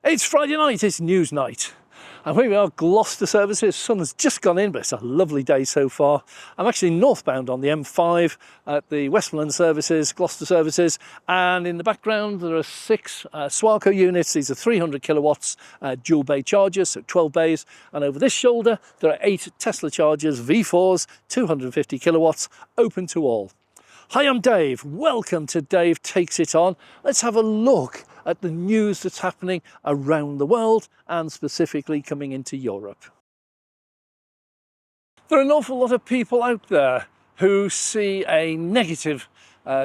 It's Friday night, it's news night. And here we are, Gloucester services. Sun has just gone in, but it's a lovely day so far. I'm actually northbound on the M5 at the Westmoreland services, Gloucester services, and in the background there are 6 Swarco units. These are 300 kilowatts dual bay chargers, so 12 bays, and over this shoulder there are 8 Tesla chargers, V4s, 250 kilowatts, open to all. Hi, I'm Dave. Welcome to Dave Takes It On. Let's have a look at the news that's happening around the world and specifically coming into Europe. There are an awful lot of people out there who see a negative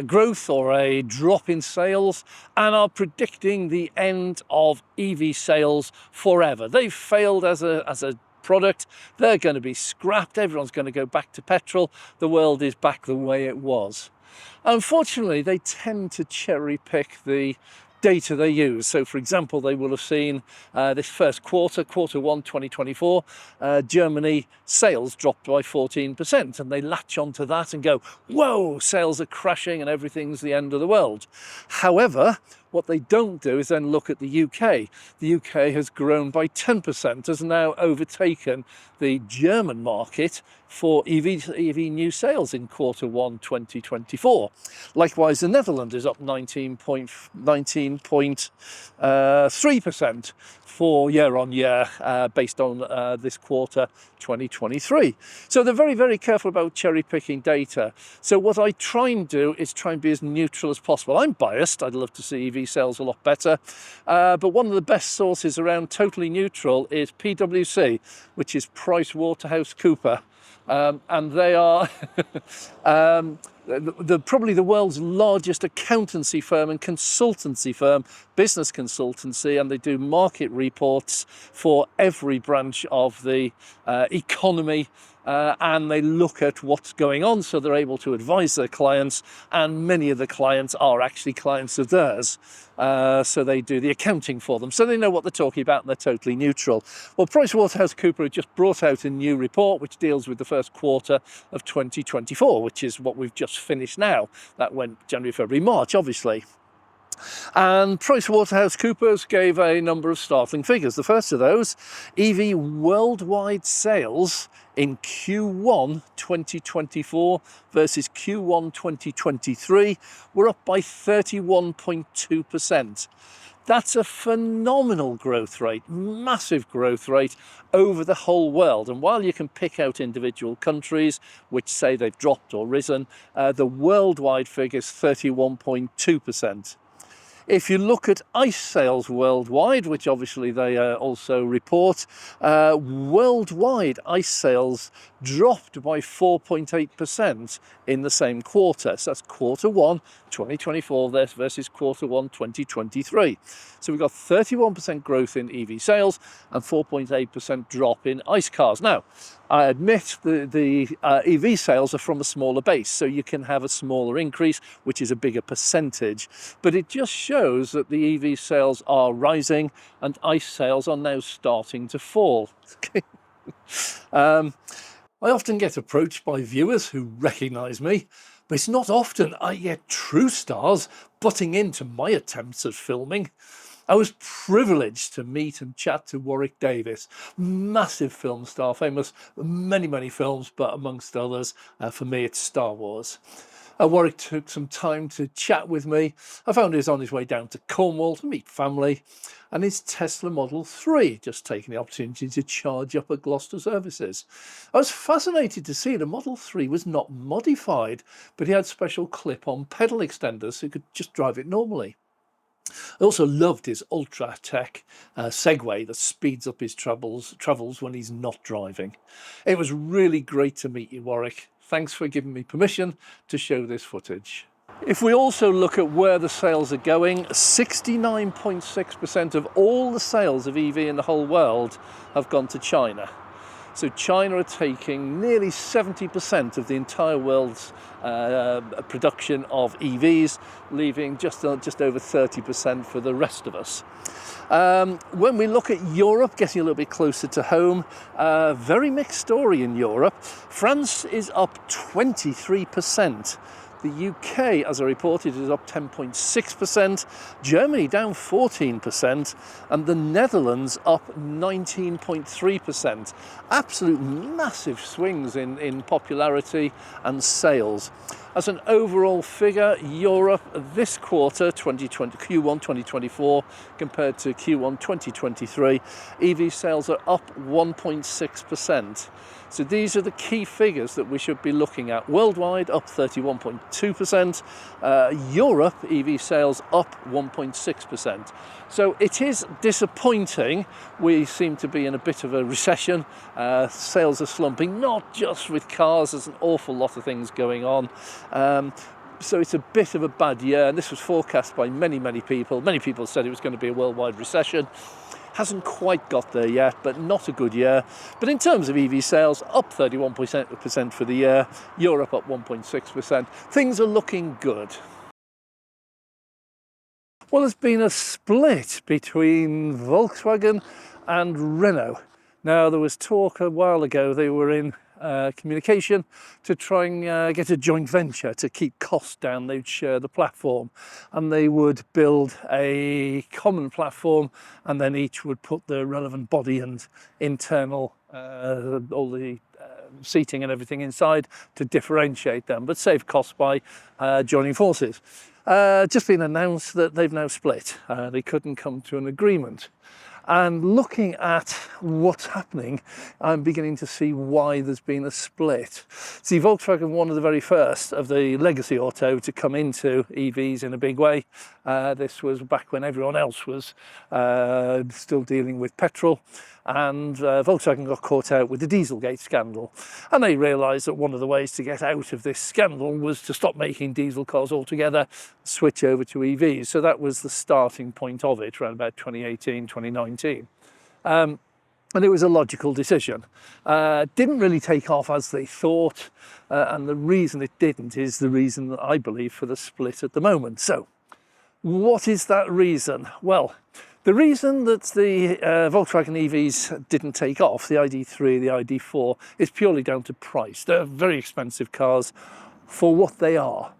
growth or a drop in sales and are predicting the end of EV sales forever. They've failed as a product. They're going to be scrapped. Everyone's going to go back to petrol. The world is back the way it was. Unfortunately, they tend to cherry pick the data they use. So for example, they will have seen this first quarter 1 2024, Germany sales dropped by 14%, and they latch onto that and go, whoa, sales are crashing and everything's the end of the world. However, what they don't do is then look at the UK. The UK has grown by 10%, has now overtaken the German market for EV new sales in Q1 2024. Likewise, the Netherlands is up 19.3% for year on year based on this quarter 2023. So they're very, very careful about cherry picking data. So what I try and do is try and be as neutral as possible. I'm biased. I'd love to see EV sales a lot better. But one of the best sources around totally neutral is PwC, which is PricewaterhouseCoopers. And they are probably the world's largest accountancy firm and consultancy firm, business consultancy, and they do market reports for every branch of the economy. And they look at what's going on, so they're able to advise their clients, and many of the clients are actually clients of theirs. So they do the accounting for them, so they know what they're talking about and they're totally neutral. Well, PricewaterhouseCoopers just brought out a new report which deals with the first quarter of 2024, which is what we've just finished now. That went January, February, March, obviously. And PricewaterhouseCoopers gave a number of startling figures. The first of those, EV worldwide sales in Q1 2024 versus Q1 2023 were up by 31.2%. That's a phenomenal growth rate, massive growth rate over the whole world. And while you can pick out individual countries which say they've dropped or risen, the worldwide figure is 31.2%. If you look at ICE sales worldwide, which obviously they also report, worldwide ICE sales dropped by 4.8% in the same quarter. So that's Q1 2024 versus Q1 2023. So we've got 31% growth in EV sales and 4.8% drop in ICE cars. Now, I admit the EV sales are from a smaller base, so you can have a smaller increase, which is a bigger percentage. But it just shows that the EV sales are rising and ICE sales are now starting to fall. I often get approached by viewers who recognise me, but it's not often I get true stars butting into my attempts at filming. I was privileged to meet and chat to Warwick Davis, massive film star, famous for many, many films, but amongst others, for me, it's Star Wars. Warwick took some time to chat with me. I found he was on his way down to Cornwall to meet family, and his Tesla Model 3, just taking the opportunity to charge up at Gloucester services. I was fascinated to see the Model 3 was not modified, but he had special clip-on pedal extenders so he could just drive it normally. I also loved his ultra-tech Segway that speeds up his travels when he's not driving. It was really great to meet you, Warwick. Thanks for giving me permission to show this footage. If we also look at where the sales are going, 69.6% of all the sales of EV in the whole world have gone to China. So China are taking nearly 70% of the entire world's production of EVs, leaving just over 30% for the rest of us. When we look at Europe, getting a little bit closer to home, very mixed story in Europe. France is up 23%. The UK, as I reported, is up 10.6%, Germany down 14%, and the Netherlands up 19.3%. Absolute massive swings in popularity and sales. As an overall figure, Europe this quarter, Q1 2024, compared to Q1 2023, EV sales are up 1.6%. So these are the key figures that we should be looking at. Worldwide, up 31.2%. Europe, EV sales up 1.6%. So it is disappointing. We seem to be in a bit of a recession. Sales are slumping, not just with cars. There's an awful lot of things going on. So it's a bit of a bad year. And this was forecast by many people. Many people said it was going to be a worldwide recession. Hasn't quite got there yet, but not a good year. But in terms of EV sales, up 31% for the year, Europe up 1.6%. Things are looking good. Well, there's been a split between Volkswagen and Renault. Now, there was talk a while ago they were in communication to try and get a joint venture to keep costs down. They'd share the platform and they would build a common platform, and then each would put the relevant body and internal, all the seating and everything inside to differentiate them, but save costs by joining forces. Just been announced that they've now split. They couldn't come to an agreement. And looking at what's happening, I'm beginning to see why there's been a split. See, Volkswagen, one of the very first of the legacy auto to come into EVs in a big way. This was back when everyone else was still dealing with petrol. And Volkswagen got caught out with the Dieselgate scandal. And they realised that one of the ways to get out of this scandal was to stop making diesel cars altogether, switch over to EVs. So that was the starting point of it, around about 2018, 2019. And it was a logical decision. Didn't really take off as they thought. And the reason it didn't is the reason that I believe for the split at the moment. So what is that reason? Well, the reason that the Volkswagen EVs didn't take off, the ID3, the ID4, is purely down to price. They're very expensive cars for what they are.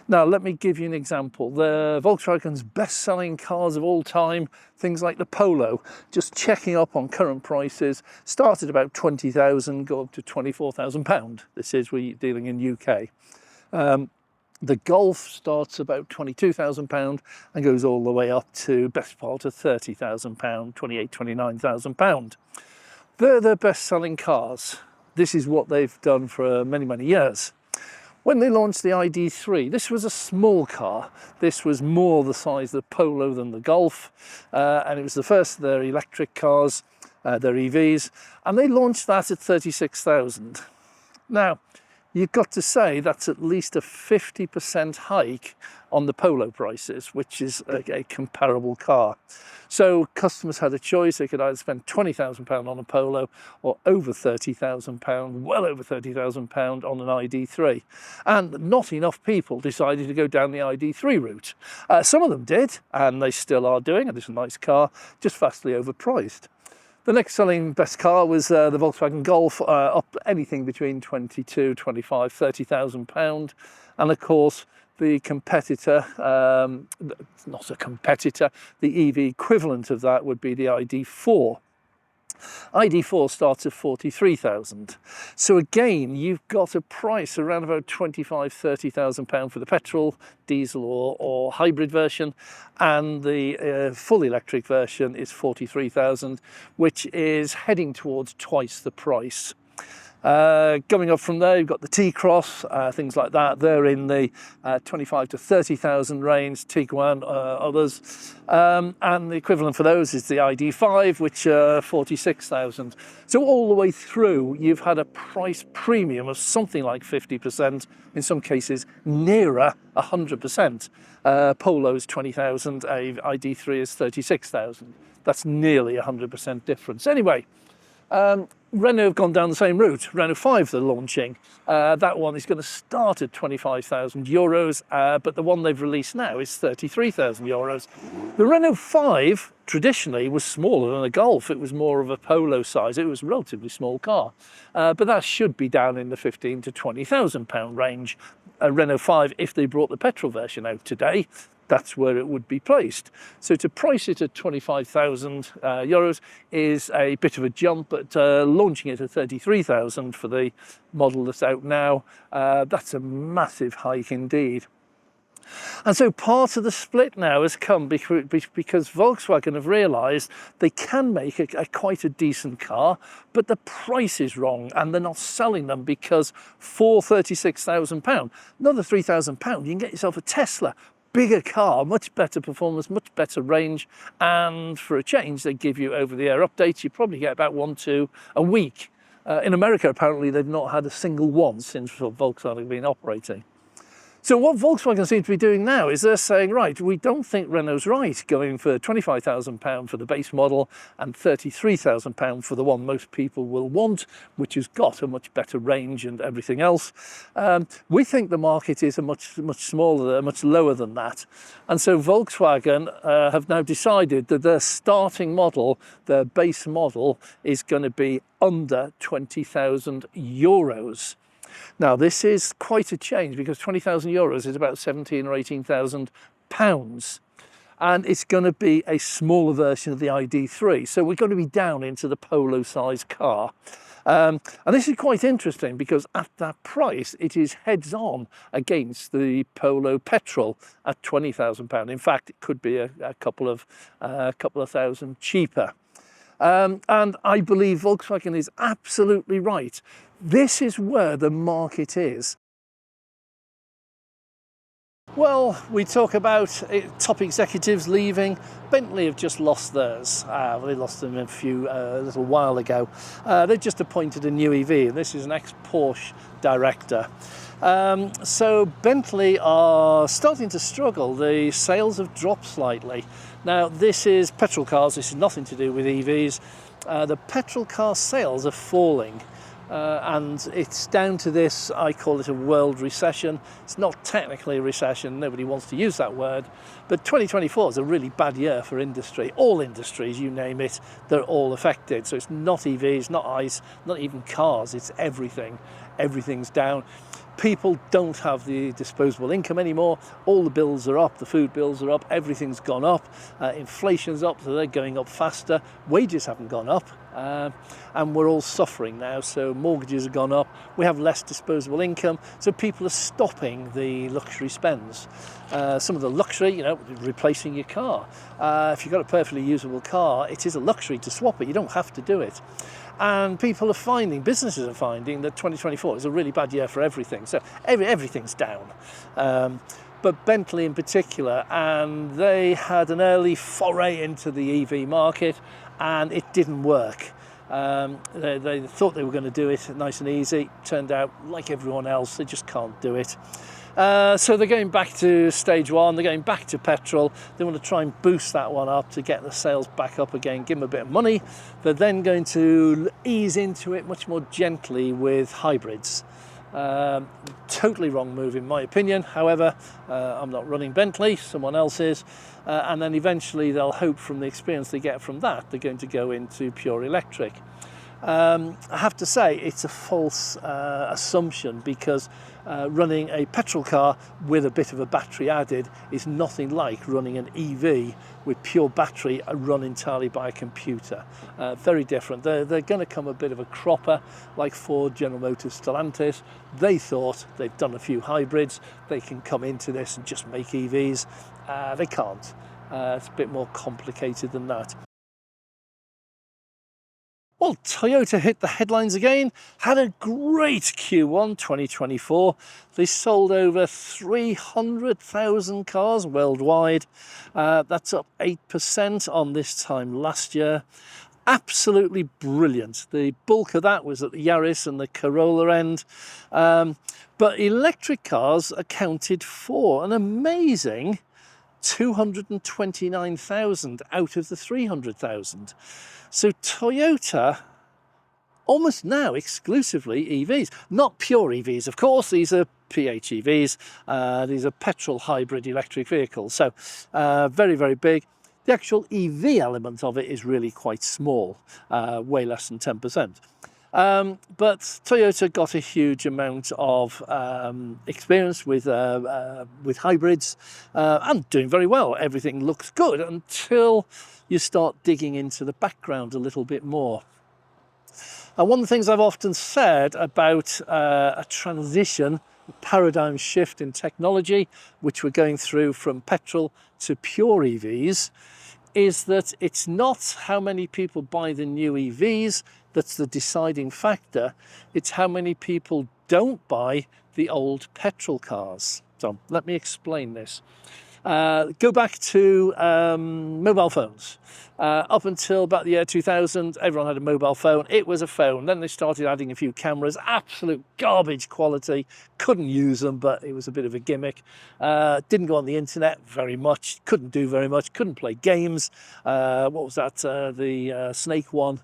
Now, let me give you an example. The Volkswagen's best-selling cars of all time, things like the Polo, just checking up on current prices, start at about 20,000, go up to £24,000. This is, we're dealing in UK. The Golf starts about £22,000 and goes all the way up to best part of £30,000, £29,000. They're their best-selling cars. This is what they've done for many years. When they launched the ID3, this was a small car. This was more the size of the Polo than the Golf, and it was the first of their electric cars, their EVs, and they launched that at 36,000. Now, you've got to say that's at least a 50% hike on the Polo prices, which is a comparable car. So customers had a choice. They could either spend £20,000 on a Polo or over £30,000, well over £30,000 on an ID3. And not enough people decided to go down the ID3 route. Some of them did, and they still are doing, and it's a nice car, just vastly overpriced. The next selling best car was the Volkswagen Golf, up anything between £22,000, £25,000, £30,000. And of course, the competitor, not a competitor, the EV equivalent of that would be the ID4. ID4 starts at 43,000. So again, you've got a price around about £25,000–30,000 for the petrol, diesel or hybrid version, and the full electric version is 43,000, which is heading towards twice the price. Going up from there, you've got the T-Cross, things like that. They're in the 25 to 30,000 range, Tiguan, others. And the equivalent for those is the ID5, which are 46,000. So all the way through, you've had a price premium of something like 50%, in some cases nearer 100%. Polo's 20,000, ID3 is 36,000. That's nearly 100% difference. Anyway, Renault have gone down the same route. Renault 5 they're launching. That one is going to start at 25,000 euros, but the one they've released now is 33,000 euros. The Renault 5 traditionally was smaller than a Golf. It was more of a Polo size. It was a relatively small car, but that should be down in the 15 to 20,000 pound range. A Renault 5, if they brought the petrol version out today, that's where it would be placed. So to price it at 25,000 euros is a bit of a jump, but launching it at 33,000 for the model that's out now, that's a massive hike indeed. And so part of the split now has come because Volkswagen have realised they can make quite a decent car, but the price is wrong and they're not selling them, because for £36,000, another £3,000, you can get yourself a Tesla. Bigger car, much better performance, much better range, and for a change they give you over-the-air updates. You probably get about 1-2 a week. In America apparently they've not had a single one since Volkswagen have been operating. So what Volkswagen seem to be doing now is they're saying, right, we don't think Renault's right, going for £25,000 for the base model and £33,000 for the one most people will want, which has got a much better range and everything else. We think the market is much smaller, much lower than that. And so Volkswagen have now decided that their starting model, their base model, is going to be under 20,000 euros. Now, this is quite a change, because 20,000 euros is about 17 or 18,000 pounds. And it's going to be a smaller version of the ID3. So we're going to be down into the Polo size car. And this is quite interesting, because at that price, it is heads on against the Polo petrol at £20,000. In fact, it could be a couple of thousand cheaper. And I believe Volkswagen is absolutely right. This is where the market is. Well, we talk about top executives leaving. Bentley have just lost theirs. They lost them a little while ago. They've just appointed a new EV, and this is an ex-Porsche director. So Bentley are starting to struggle. The sales have dropped slightly. Now, this is petrol cars. This is nothing to do with EVs. The petrol car sales are falling. And it's down to this, I call it a world recession. It's not technically a recession, nobody wants to use that word, but 2024 is a really bad year for industry. All industries, you name it, they're all affected. So it's not EVs, not ICE, not even cars, it's everything. Everything's down. People don't have the disposable income anymore. All the bills are up, the food bills are up, everything's gone up. Inflation's up, so they're going up faster. Wages haven't gone up, and we're all suffering now. So mortgages have gone up. We have less disposable income, so people are stopping the luxury spends. Some of the luxury, replacing your car. If you've got a perfectly usable car, it is a luxury to swap it. You don't have to do it. And businesses are finding that 2024 is a really bad year for everything. So everything's down. But Bentley in particular, and they had an early foray into the EV market, and it didn't work. They thought they were going to do it nice and easy. Turned out, like everyone else, they just can't do it. So they're going back to stage one, they're going back to petrol. They want to try and boost that one up to get the sales back up again, give them a bit of money. They're then going to ease into it much more gently with hybrids. Totally wrong move in my opinion. However, I'm not running Bentley, someone else is. And then eventually they'll hope, from the experience they get from that, they're going to go into pure electric. I have to say it's a false assumption, because running a petrol car with a bit of a battery added is nothing like running an EV with pure battery run entirely by a computer. Very different. They're going to come a bit of a cropper, like Ford, General Motors, Stellantis. They thought they've done a few hybrids, they can come into this and just make EVs. They can't. It's a bit more complicated than that. Well, Toyota hit the headlines again, had a great Q1 2024. They sold over 300,000 cars worldwide. That's up 8% on this time last year. Absolutely brilliant. The bulk of that was at the Yaris and the Corolla end. But electric cars accounted for an amazing 229,000 out of the 300,000. So Toyota almost now exclusively EVs. Not pure EVs, of course. These are PHEVs. These are petrol hybrid electric vehicles. So very, very big. The actual EV element of it is really quite small, way less than 10%. But Toyota got a huge amount of experience with hybrids and doing very well. Everything looks good until you start digging into the background a little bit more. And one of the things I've often said about a transition, a paradigm shift in technology, which we're going through from petrol to pure EVs, is that it's not how many people buy the new EVs that's the deciding factor. It's how many people don't buy the old petrol cars. So let me explain this. Go back to mobile phones. Up until about the year 2000, everyone had a mobile phone. It was a phone. Then they started adding a few cameras, absolute garbage quality. Couldn't use them, but it was a bit of a gimmick. Didn't go on the internet very much. Couldn't do very much. Couldn't play games. What was that? The snake one.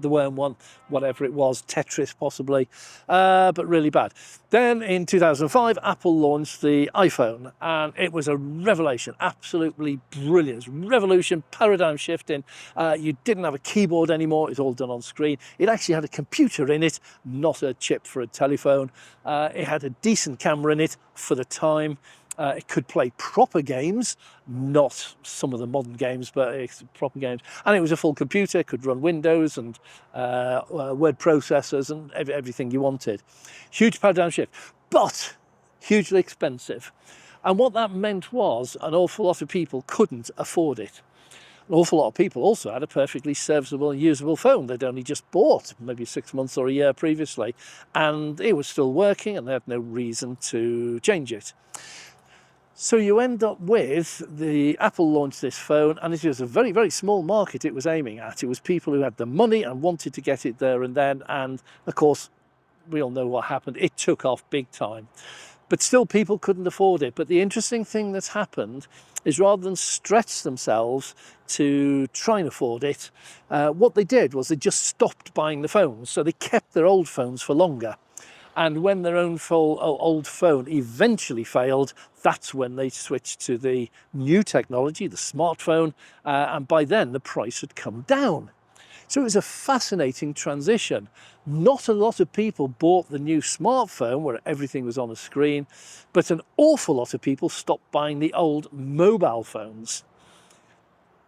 The worm one, whatever it was, Tetris possibly, but really bad. Then in 2005, Apple launched the iPhone, and it was a revelation, absolutely brilliant, revolution, paradigm shifting. You didn't have a keyboard anymore, it was all done on screen. It actually had a computer in it, not a chip for a telephone. It had a decent camera in it for the time. It could play proper games, not some of the modern games, but it's proper games. And it was a full computer, could run Windows and word processors and everything you wanted. Huge paradigm shift, but hugely expensive. And what that meant was an awful lot of people couldn't afford it. An awful lot of people also had a perfectly serviceable and usable phone they'd only just bought, maybe 6 months or a year previously, and it was still working and they had no reason to change it. So you end up with Apple launched this phone, and it was a very, very small market it was aiming at. It was people who had the money and wanted to get it there and then. And of course, we all know what happened. It took off big time. But still, people couldn't afford it. But the interesting thing that's happened is rather than stretch themselves to try and afford it, what they did was they just stopped buying the phones. So they kept their old phones for longer. And when their own old phone eventually failed, that's when they switched to the new technology, the smartphone, and by then the price had come down. So it was a fascinating transition. Not a lot of people bought the new smartphone where everything was on a screen, but an awful lot of people stopped buying the old mobile phones.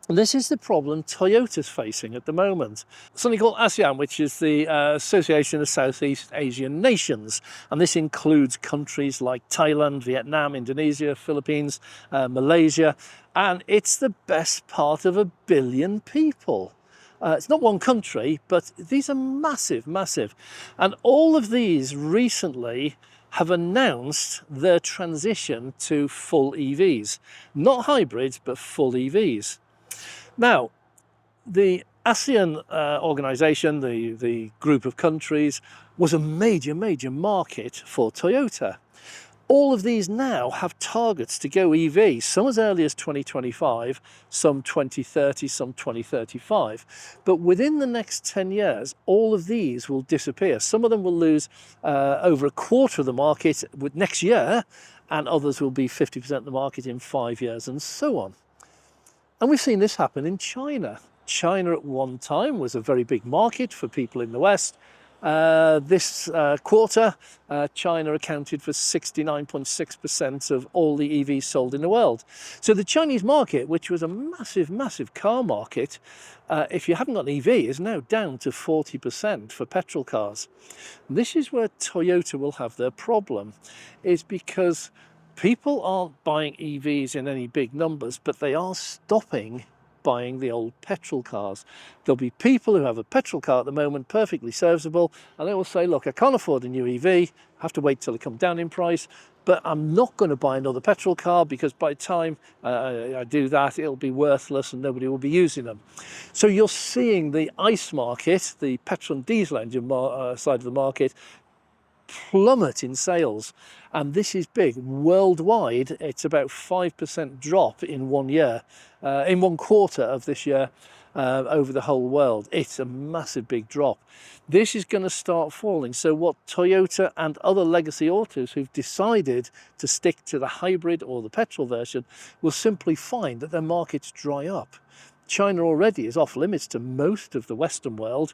And this is the problem Toyota's facing at the moment. Something called ASEAN, which is the Association of Southeast Asian Nations. And this includes countries like Thailand, Vietnam, Indonesia, Philippines, Malaysia. And it's the best part of 1 billion people. It's not one country, but these are massive, massive. And all of these recently have announced their transition to full EVs. Not hybrids, but full EVs. Now, the ASEAN organisation, the group of countries, was a major, major market for Toyota. All of these now have targets to go EV, some as early as 2025, some 2030, some 2035. But within the next 10 years, all of these will disappear. Some of them will lose over a quarter of the market next year, and others will be 50% of the market in 5 years, and so on. And we've seen this happen in China. China at one time was a very big market for people in the West. This quarter, China accounted for 69.6% of all the EVs sold in the world. So the Chinese market, which was a massive, massive car market, if you haven't got an EV, is now down to 40% for petrol cars. And this is where Toyota will have their problem, is because people aren't buying EVs in any big numbers, but they are stopping buying the old petrol cars. There'll be people who have a petrol car at the moment, perfectly serviceable, and they will say, look, I can't afford a new EV, I have to wait till they come down in price, but I'm not going to buy another petrol car because by the time I do that, it'll be worthless and nobody will be using them. So you're seeing the ICE market, the petrol and diesel engine side of the market, plummet in sales, and this is big. Worldwide, it's about 5% drop in 1 year, in 1 quarter of this year, over the whole world. It's a massive big drop. This is going to start falling. So what Toyota and other legacy autos who've decided to stick to the hybrid or the petrol version will simply find that their markets dry up. China already is off limits to most of the Western world.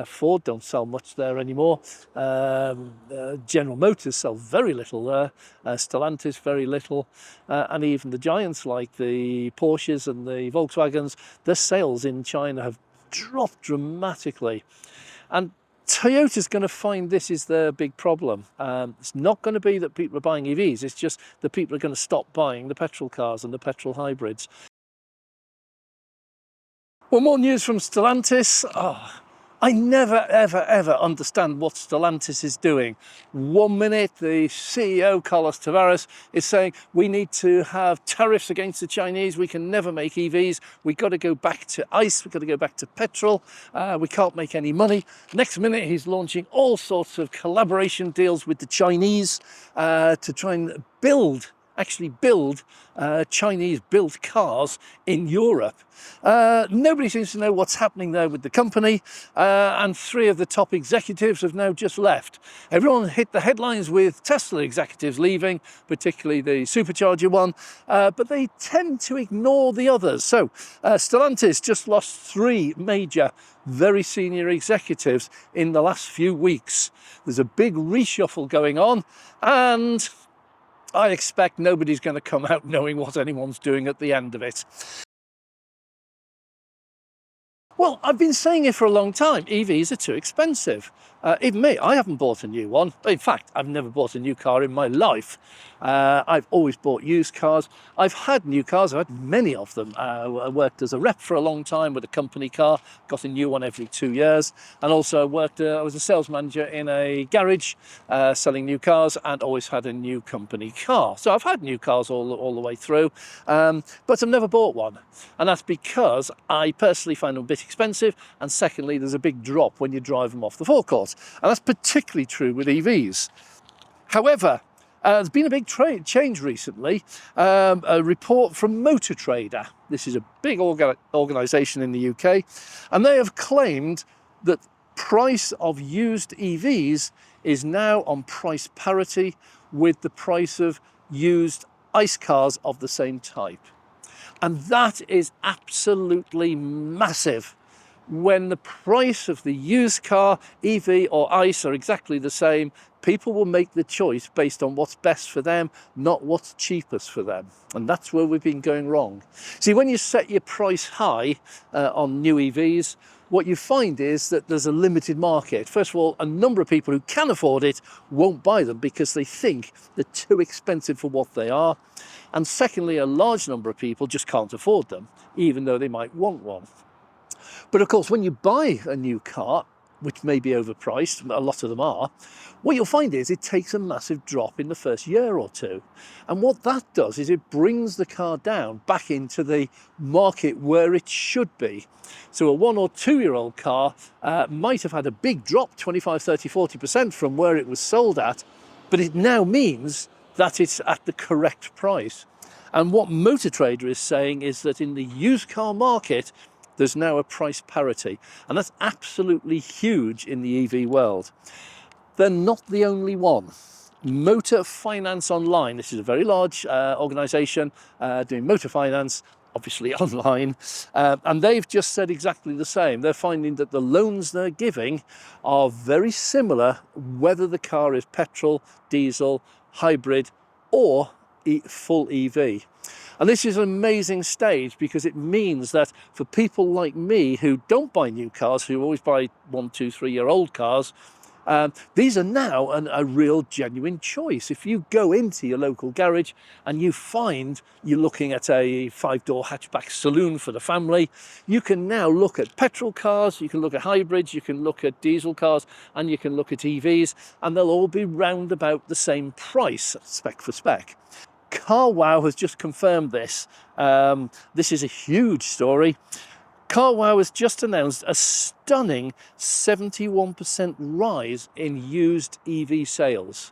Ford don't sell much there anymore. General Motors sell very little there. Stellantis very little. And even the giants like the Porsches and the Volkswagens, their sales in China have dropped dramatically. And Toyota's going to find this is their big problem. It's not going to be that people are buying EVs, it's just that people are going to stop buying the petrol cars and the petrol hybrids. Well, more news from Stellantis. I never, ever, ever understand what Stellantis is doing. 1 minute, the CEO, Carlos Tavares, is saying we need to have tariffs against the Chinese. We can never make EVs. We've got to go back to ICE. We've got to go back to petrol. We can't make any money. Next minute, he's launching all sorts of collaboration deals with the Chinese to try and actually build Chinese-built cars in Europe. Nobody seems to know what's happening there with the company, and 3 of the top executives have now just left. Everyone hit the headlines with Tesla executives leaving, particularly the supercharger one, but they tend to ignore the others. So Stellantis just lost 3 major, very senior executives in the last few weeks. There's a big reshuffle going on, and I expect nobody's going to come out knowing what anyone's doing at the end of it. Well, I've been saying it for a long time, EVs are too expensive. Even me, I haven't bought a new one. In fact, I've never bought a new car in my life. I've always bought used cars. I've had new cars, I've had many of them. I worked as a rep for a long time with a company car, got a new one every 2 years. And also I was a sales manager in a garage selling new cars, and always had a new company car. So I've had new cars all the way through, but I've never bought one. And that's because I personally find them a bit expensive, and secondly, there's a big drop when you drive them off the forecourt. And that's particularly true with EVs. However, there's been a big change recently. A report from Motor Trader. This is a big organisation in the UK, and they have claimed that price of used EVs is now on price parity with the price of used ICE cars of the same type. And that is absolutely massive. When the price of the used car, EV or ICE, are exactly the same, people will make the choice based on what's best for them, not what's cheapest for them. And that's where we've been going wrong. See, when you set your price high on new EVs, what you find is that there's a limited market. First of all, a number of people who can afford it won't buy them because they think they're too expensive for what they are. And secondly, a large number of people just can't afford them, even though they might want one. But of course, when you buy a new car, which may be overpriced, a lot of them are, what you'll find is it takes a massive drop in the first year or two. And what that does is it brings the car down back into the market where it should be. So a 1 or 2 year old car might have had a big drop, 25, 30, 40% from where it was sold at, but it now means that it's at the correct price. And what Motor Trader is saying is that in the used car market, there's now a price parity, and that's absolutely huge in the EV world. They're not the only one. Motor Finance Online, this is a very large organisation doing motor finance, obviously online, and they've just said exactly the same. They're finding that the loans they're giving are very similar whether the car is petrol, diesel, hybrid or full EV. And this is an amazing stage because it means that for people like me who don't buy new cars, who always buy 1, 2, 3 year old cars, these are now a real genuine choice. If you go into your local garage and you find you're looking at a 5-door hatchback saloon for the family, you can now look at petrol cars, you can look at hybrids, you can look at diesel cars, and you can look at EVs, and they'll all be round about the same price, spec for spec. CarWow has just confirmed this. This is a huge story. CarWow has just announced a stunning 71% rise in used EV sales.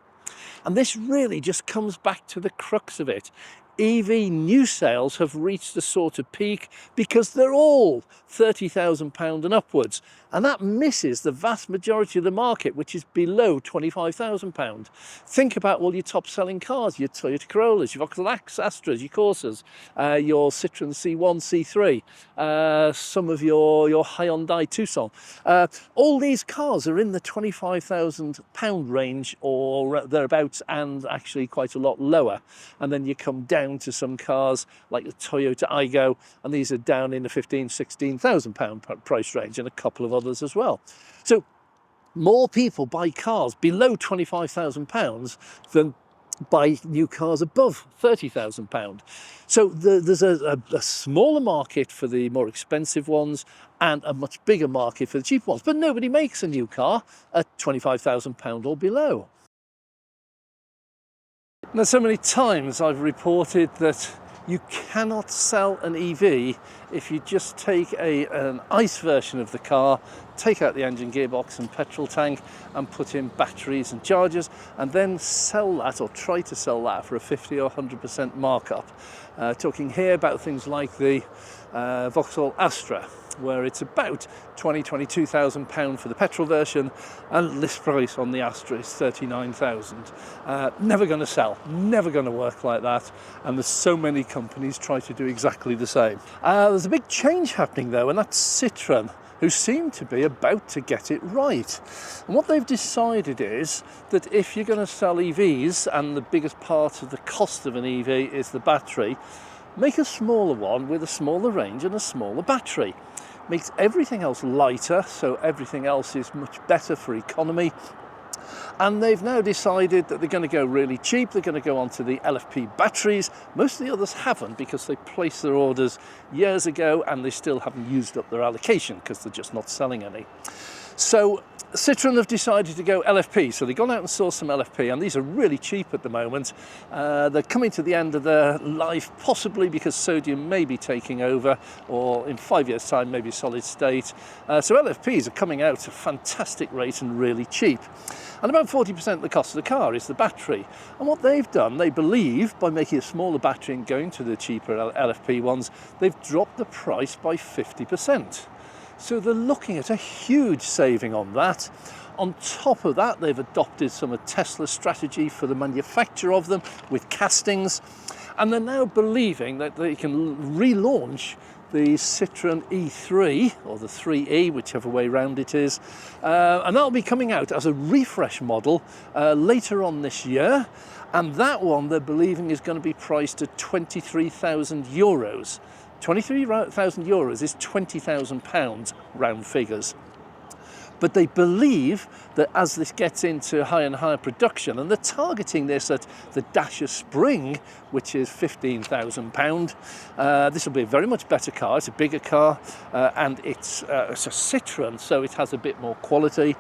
And this really just comes back to the crux of it. EV new sales have reached a sort of peak because they're all £30,000 and upwards, and that misses the vast majority of the market, which is below £25,000. Think about all your top selling cars, your Toyota Corollas, your Vauxhall Astras, your Corsas, your Citroen C1, C3, some of your Hyundai Tucson. All these cars are in the £25,000 range or thereabouts, and actually quite a lot lower. And then you come down to some cars like the Toyota Aygo, and these are down in the £15,000–16,000 price range, and a couple of others as well. So more people buy cars below £25,000 than buy new cars above £30,000. So there's a smaller market for the more expensive ones and a much bigger market for the cheap ones. But nobody makes a new car at £25,000 or below. Now, so many times I've reported that you cannot sell an EV if you just take an ICE version of the car, take out the engine, gearbox and petrol tank and put in batteries and chargers, and then sell that or try to sell that for a 50 or 100% markup. Talking here about things like the Vauxhall Astra, where it's about £22,000 for the petrol version, and list price on the Astra is £39,000. Never going to sell, never going to work like that, and there's so many companies try to do exactly the same. There's a big change happening though, and that's Citroen, who seem to be about to get it right. And what they've decided is that if you're going to sell EVs, and the biggest part of the cost of an EV is the battery, make a smaller one with a smaller range and a smaller battery. Makes everything else lighter, so everything else is much better for economy. And they've now decided that they're going to go really cheap. They're going to go onto the LFP batteries. Most of the others haven't, because they placed their orders years ago and they still haven't used up their allocation because they're just not selling any. So Citroen have decided to go LFP, so they've gone out and sourced some LFP, and these are really cheap at the moment. They're coming to the end of their life, possibly because sodium may be taking over, or in 5 years' time, maybe solid state. So LFPs are coming out at a fantastic rate and really cheap. And about 40% of the cost of the car is the battery. And what they've done, they believe, by making a smaller battery and going to the cheaper LFP ones, they've dropped the price by 50%. So they're looking at a huge saving on that. On top of that, they've adopted some of Tesla's strategy for the manufacture of them with castings. And they're now believing that they can relaunch the Citroen E3, or the 3E, whichever way round it is. And that'll be coming out as a refresh model later on this year. And that one, they're believing, is going to be priced at €23,000. €23,000 is £20,000 round figures. But they believe that as this gets into higher and higher production, and they're targeting this at the Dacia Spring, which is £15,000, this will be a very much better car. It's a bigger car, and it's a Citroen, so it has a bit more quality.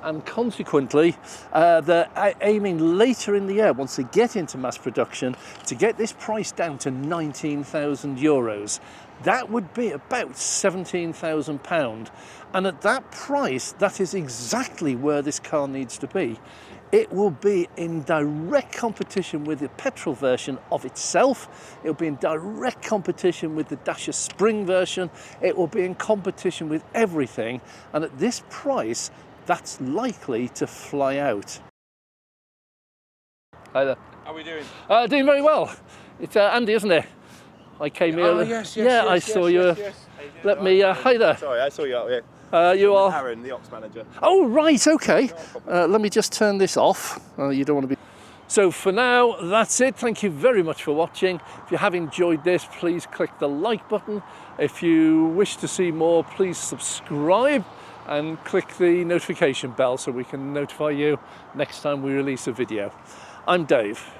And consequently, they're aiming later in the year, once they get into mass production, to get this price down to €19,000. That would be about £17,000. And at that price, that is exactly where this car needs to be. It will be in direct competition with the petrol version of itself. It will be in direct competition with the Dacia Spring version. It will be in competition with everything. And at this price, that's likely to fly out. Hi there. How are we doing? Doing very well. It's Andy, isn't it? I came here. Yes. I saw you. Let me. Hi there. Sorry, I saw you out here. You are Aaron, the ops manager. Oh right, okay. Let me just turn this off. You don't want to be. So for now, that's it. Thank you very much for watching. If you have enjoyed this, please click the like button. If you wish to see more, please subscribe and click the notification bell so we can notify you next time we release a video. I'm Dave.